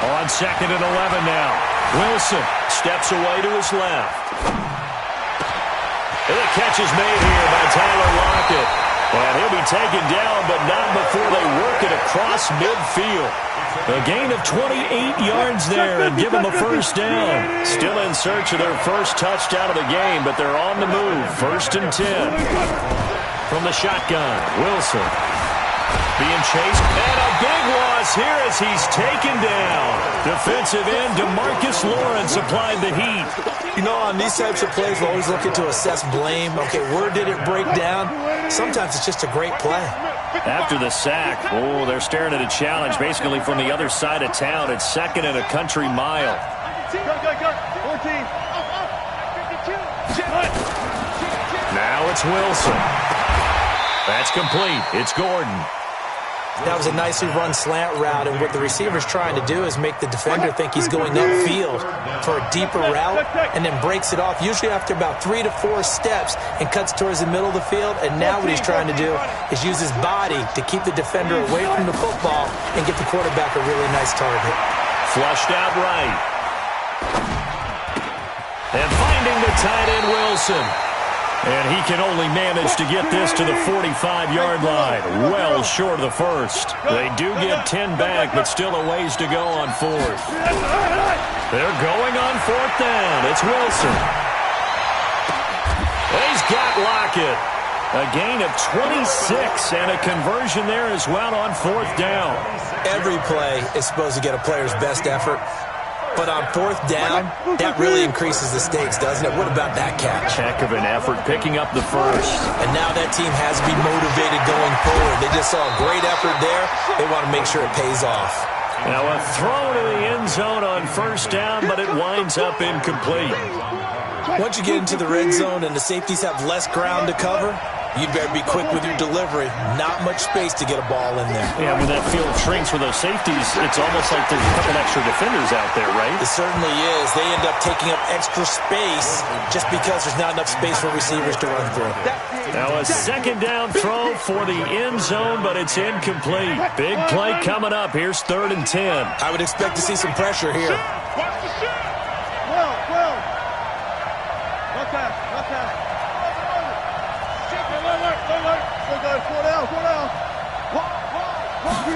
On 2nd and 11 now. Wilson steps away to his left. And the catch is made here by Tyler Lockett. And he'll be taken down, but not before they work it across midfield. A gain of 28 yards there and give them a first down. Still in search of their first touchdown of the game, but they're on the move. 1st and 10. From the shotgun, Wilson being chased. And a big loss here as he's taken down. Defensive end DeMarcus Lawrence applied the heat. You know, on these types of plays, we're always looking to assess blame. Okay, where did it break down? Sometimes it's just a great play. After the sack, oh, they're staring at a challenge basically from the other side of town. It's 2nd and a country mile. Now it's Wilson. That's complete. It's Gordon. That was a nicely run slant route, and what the receiver's trying to do is make the defender think he's going upfield for a deeper route and then breaks it off, usually after about 3 to 4 steps, and cuts towards the middle of the field. And now what he's trying to do is use his body to keep the defender away from the football and get the quarterback a really nice target. Flushed out right. And finding the tight end, Wilson. And he can only manage to get this to the 45-yard line, well short of the first. They do get 10 back, but still a ways to go on 4th. They're going on 4th down. It's Wilson. He's got Lockett. A gain of 26 and a conversion there as well on 4th down. Every play is supposed to get a player's best effort. But on 4th down, that really increases the stakes, doesn't it? What about that catch? Heck of an effort picking up the first. And now that team has to be motivated going forward. They just saw a great effort there. They want to make sure it pays off. Now a throw to the end zone on 1st down, but it winds up incomplete. Once you get into the red zone and the safeties have less ground to cover, you better be quick with your delivery. Not much space to get a ball in there. Yeah, when that field shrinks with those safeties, it's almost like there's a couple extra defenders out there, right? It certainly is. They end up taking up extra space just because there's not enough space for receivers to run through. Now a 2nd down throw for the end zone, but it's incomplete. Big play coming up. Here's 3rd and 10. I would expect to see some pressure here.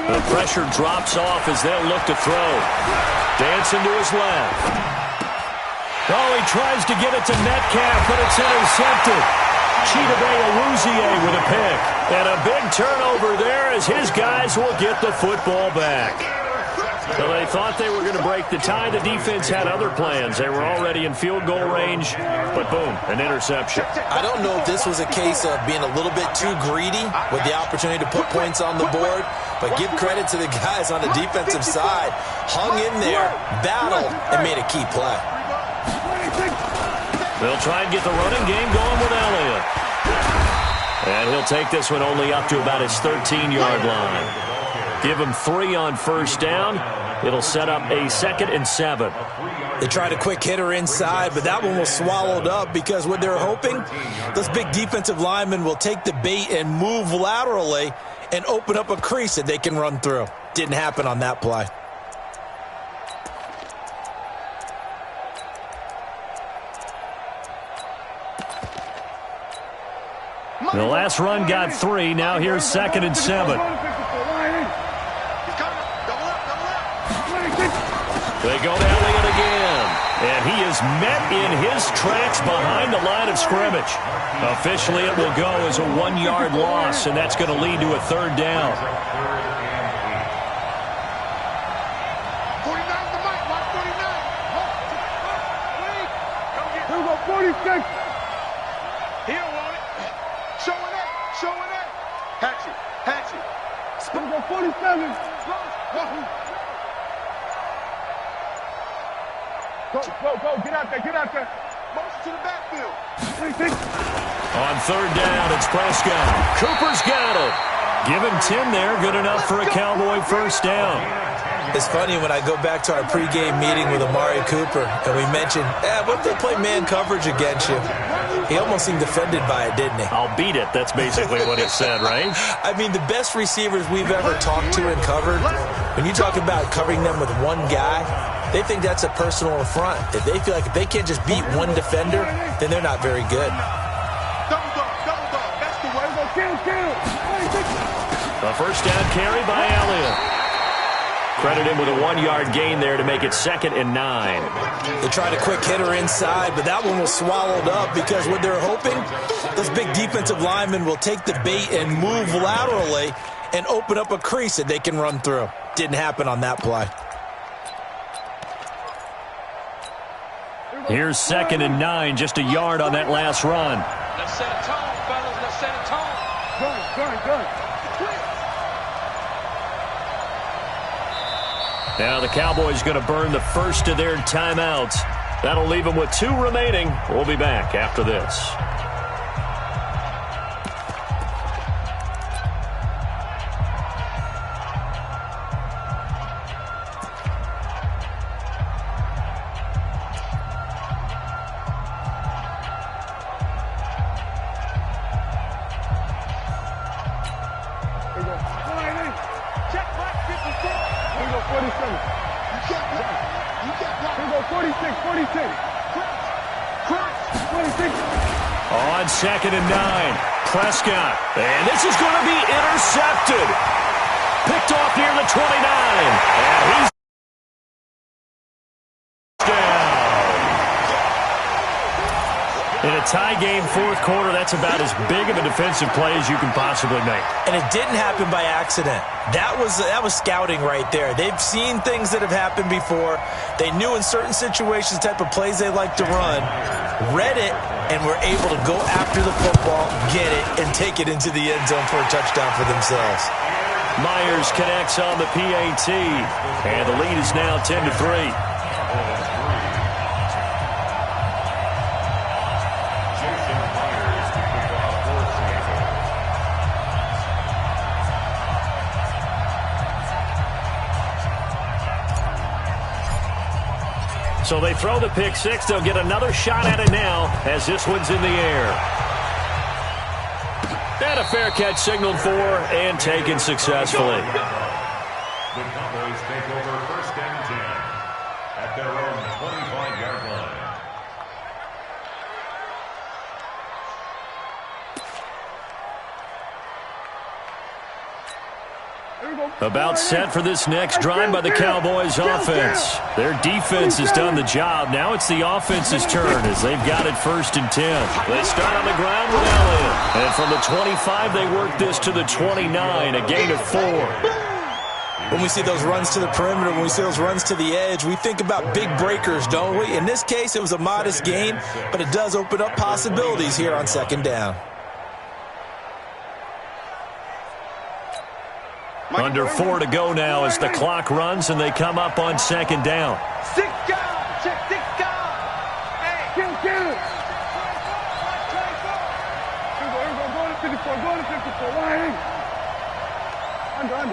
The pressure drops off as they'll look to throw. Dancing to his left. Oh, he tries to get it to Metcalf, but it's intercepted. Chidobe Awuzie with a pick. And a big turnover there as his guys will get the football back. So they thought they were going to break the tie. The defense had other plans. They were already in field goal range, but boom, an interception. I don't know if this was a case of being a little bit too greedy with the opportunity to put points on the board, but give credit to the guys on the defensive side. Hung in there, battled, and made a key play. They'll try and get the running game going with Elliott. And he'll take this one only up to about his 13-yard line. Give him 3 on 1st down. It'll set up a 2nd and 7. They tried a quick hitter inside, but that one was swallowed up because what they're hoping, those big defensive linemen will take the bait and move laterally and open up a crease that they can run through. Didn't happen on that play. The last run got 3. Now here's 2nd and 7. They go to Elliott again. And he is met in his tracks behind the line of scrimmage. Officially, it will go as a 1-yard loss, and that's going to lead to a 3rd down. 49 the mic, watch 49. Here we go, 46. He don't want it. Showing that. Hatchet. Here we go, 47. Go, get out there. Motion to the backfield. On 3rd down, it's Prescott. Cooper's got it. Give him 10 there, good enough for a Cowboy first down. It's funny when I go back to our pregame meeting with Amari Cooper and we mentioned, what if they play man coverage against you? He almost seemed offended by it, didn't he? I'll beat it. That's basically what he said, right? I mean, the best receivers we've ever talked to and covered, when you talk about covering them with one guy, they think that's a personal affront. If they feel like if they can't just beat one defender, then they're not very good. A first down carry by Elliott. Credit him with a 1-yard gain there to make it 2nd and 9. They tried a quick hitter inside, but that one was swallowed up because what they're hoping, those big defensive linemen will take the bait and move laterally and open up a crease that they can run through. Didn't happen on that play. Here's 2nd and 9, just a yard on that last run. Let's set a tone, fellas. Let's set a tone. Good. Now the Cowboys going to burn the first of their timeouts. That'll leave them with 2 remaining. We'll be back after this. On 2nd and 9, Prescott. And this is going to be intercepted. Picked off near the 29. And he's down. In a tie game, 4th quarter, that's about as big of a defensive play as you can possibly make. And it didn't happen by accident. That was scouting right there. They've seen things that have happened before. They knew in certain situations the type of plays they like to run, read it, and were able to go after the football, get it, and take it into the end zone for a touchdown for themselves. Myers connects on the PAT, and the lead is now 10-3. So they throw the pick 6. They'll get another shot at it now as this one's in the air. And a fair catch signaled for and taken successfully. The Cowboys take over 1st and 10 at their own 25-yard line. About set for this next drive by the Cowboys offense. Their defense has done the job. Now it's the offense's turn as they've got it 1st and 10. They start on the ground with Elliott. And from the 25, they work this to the 29, a gain of 4. When we see those runs to the perimeter, when we see those runs to the edge, we think about big breakers, don't we? In this case, it was a modest gain, but it does open up possibilities here on 2nd down. Under 4 to go now as the clock runs and they come up on 2nd down. 6 down. Check 6 down. Hey. Kill. Here we go. Go to 54. Go to 54. Line. Under.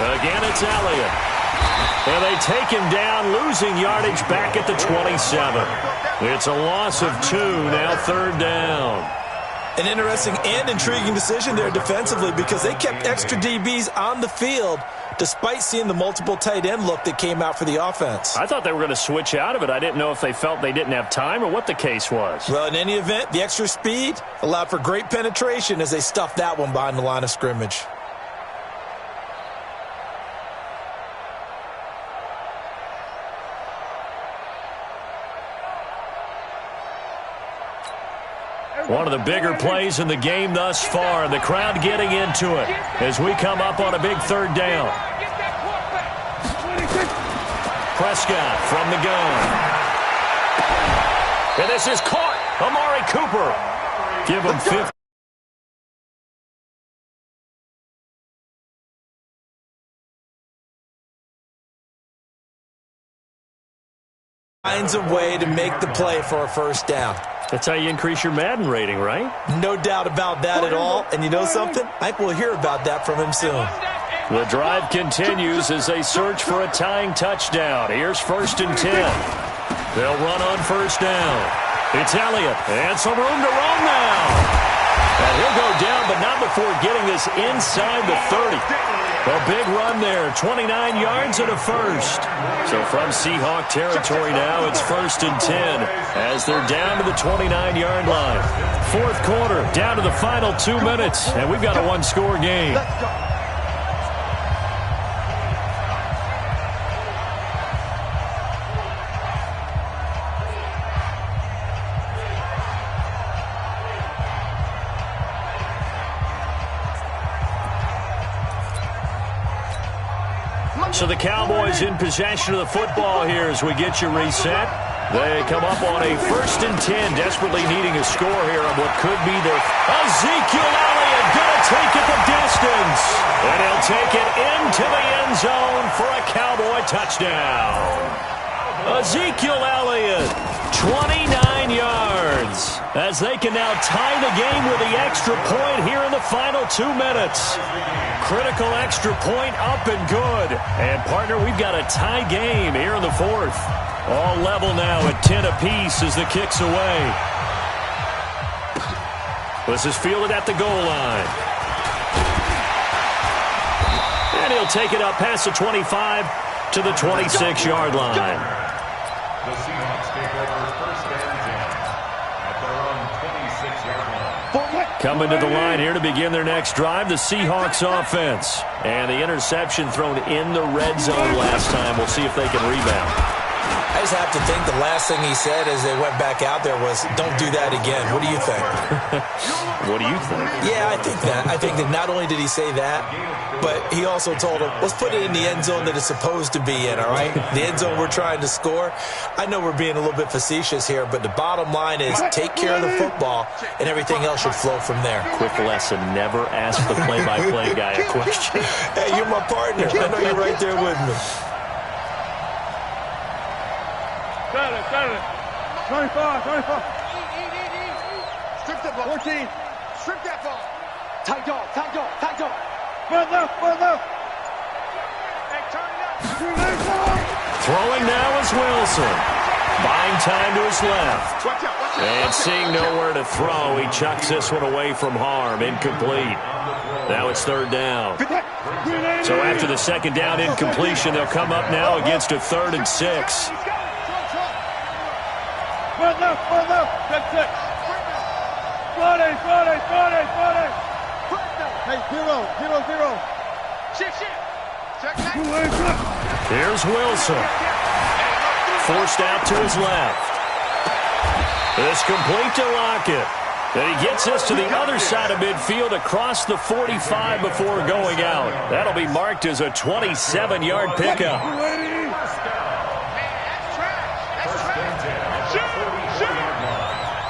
Again, it's Elliott. And they take him down, losing yardage back at the 27. It's a loss of 2, now 3rd down. An interesting and intriguing decision there defensively because they kept extra DBs on the field despite seeing the multiple tight end look that came out for the offense. I thought they were going to switch out of it. I didn't know if they felt they didn't have time or what the case was. Well, in any event, the extra speed allowed for great penetration as they stuffed that one behind the line of scrimmage. One of the bigger plays in the game thus far. The crowd getting into it as we come up on a big 3rd down. Prescott from the gun. And this is caught. Amari Cooper. Give him 50. Finds a way to make the play for a 1st down. That's how you increase your Madden rating, right? No doubt about that at all. And you know something? I think we'll hear about that from him soon. The drive continues as they search for a tying touchdown. Here's 1st and 10. They'll run on 1st down. It's Elliott, and some room to roam now. And he'll go down, but not before getting this inside the 30. A big run there, 29 yards and a first. So from Seahawk territory now, it's 1st and 10 as they're down to the 29-yard line. 4th quarter, down to the final 2 minutes, and we've got a one-score game. So the Cowboys in possession of the football here as we get you reset. They come up on a 1st and 10, desperately needing a score here on what could be their... Ezekiel Elliott gonna take it the distance. And he'll take it into the end zone for a Cowboy touchdown. Ezekiel Elliott, 29 yards. As they can now tie the game with the extra point here in the final 2 minutes. Critical extra point up and good. And, partner, we've got a tie game here in the 4th. All level now at 10 apiece as the kick's away. This is fielded at the goal line. And he'll take it up past the 25 to the 26-yard line. The Seahawks take over 1st and 10 at their own 26-yard line. Coming to the line here to begin their next drive, the Seahawks offense. And the interception thrown in the red zone last time. We'll see if they can rebound. I just have to think the last thing he said as they went back out there was, don't do that again. What do you think? What do you think? Yeah, I think that. I think that not only did he say that, but he also told him, let's put it in the end zone that it's supposed to be in, all right? The end zone we're trying to score. I know we're being a little bit facetious here, but the bottom line is take care of the football, and everything else should flow from there. Quick lesson, never ask the play-by-play guy a question. Hey, you're my partner. I know you're right there with me. 25. Strip that ball. 14. Strip that ball. Tight dog. Front left. Hey, turn it up. Throwing now is Wilson. Buying time to his left. Watch out. And seeing nowhere to throw, he chucks this one away from harm. Incomplete. Now it's 3rd down. So after the 2nd down incompletion, they'll come up now against a 3rd and 6. Front left. That's it. 40. Hey, 0. Shift. Check that. Here's Wilson. Forced out to his left. It's complete to Lockett. And he gets us to the other side of midfield across the 45 before going out. That'll be marked as a 27-yard pickup.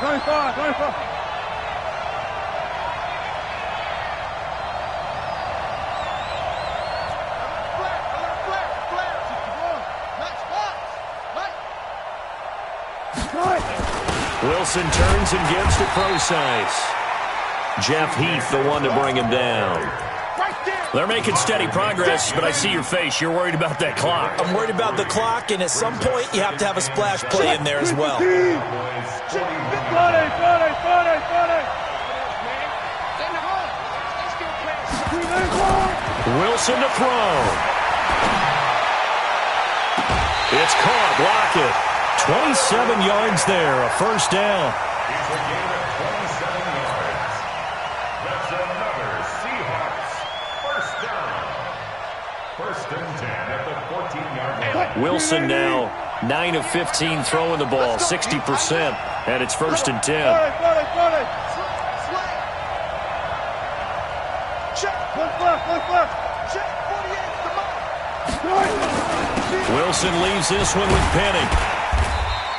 25. Wilson turns and gives to Procise. Jeff Heath, the one to bring him down. They're making steady progress, but I see your face. You're worried about that clock. I'm worried about the clock, and at some point, you have to have a splash play in there as well. Wilson to throw. It's caught. Lockett. 27 yards there, a 1st down. It's a gain of 27 yards. That's another Seahawks 1st down. 1st and 10 at the 14-yard line. Wilson now 9 of 15 throwing the ball, 60%, and it's 1st and 10. Wilson leaves this one with Penning.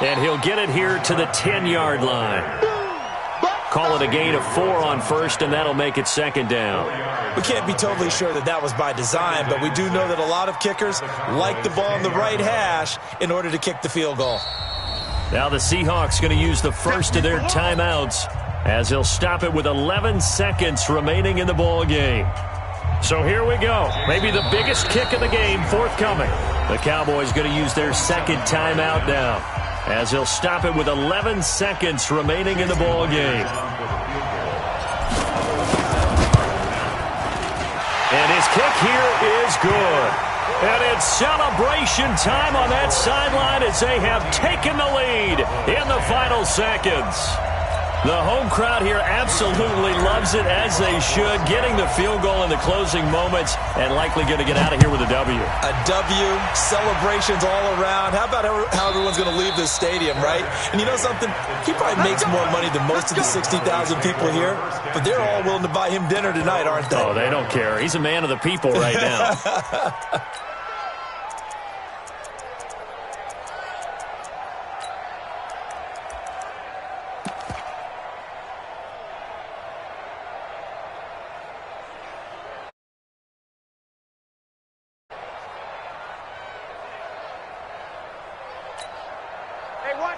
And he'll get it here to the 10-yard line. Call it a gain of 4 on 1st, and that'll make it 2nd down. We can't be totally sure that that was by design, but we do know that a lot of kickers like the ball on the right hash in order to kick the field goal. Now the Seahawks going to use the first of their timeouts as they'll stop it with 11 seconds remaining in the ball game. So here we go. Maybe the biggest kick of the game forthcoming. The Cowboys going to use their second timeout now as they'll stop it with 11 seconds remaining in the ball game. And his kick here is good. And it's celebration time on that sideline as they have taken the lead in the final seconds. The home crowd here absolutely loves it, as they should, getting the field goal in the closing moments and likely going to get out of here with a W. A W, celebrations all around. How about how everyone's going to leave this stadium, right? And you know something? He probably makes more money than most of the 60,000 people here, but they're all willing to buy him dinner tonight, aren't they? Oh, they don't care. He's a man of the people right now.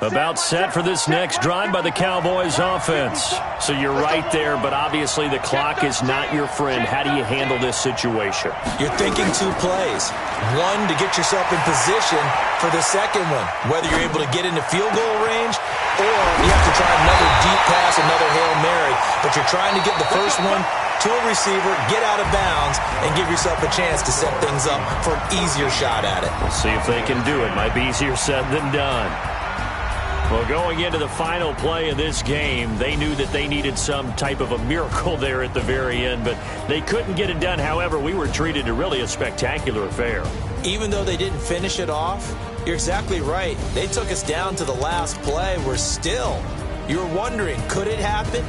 About set for this next drive by the Cowboys offense. So you're right there, but obviously the clock is not your friend. How do you handle this situation? You're thinking two plays. One, to get yourself in position for the second one, whether you're able to get into field goal range or you have to try another deep pass, another Hail Mary. But you're trying to get the first one to a receiver, get out of bounds, and give yourself a chance to set things up for an easier shot at it. We'll see if they can do it. Might be easier said than done. Well, going into the final play of this game, they knew that they needed some type of a miracle there at the very end, but they couldn't get it done. However, we were treated to really a spectacular affair. Even though they didn't finish it off, you're exactly right. They took us down to the last play. We're still, you're wondering, could it happen?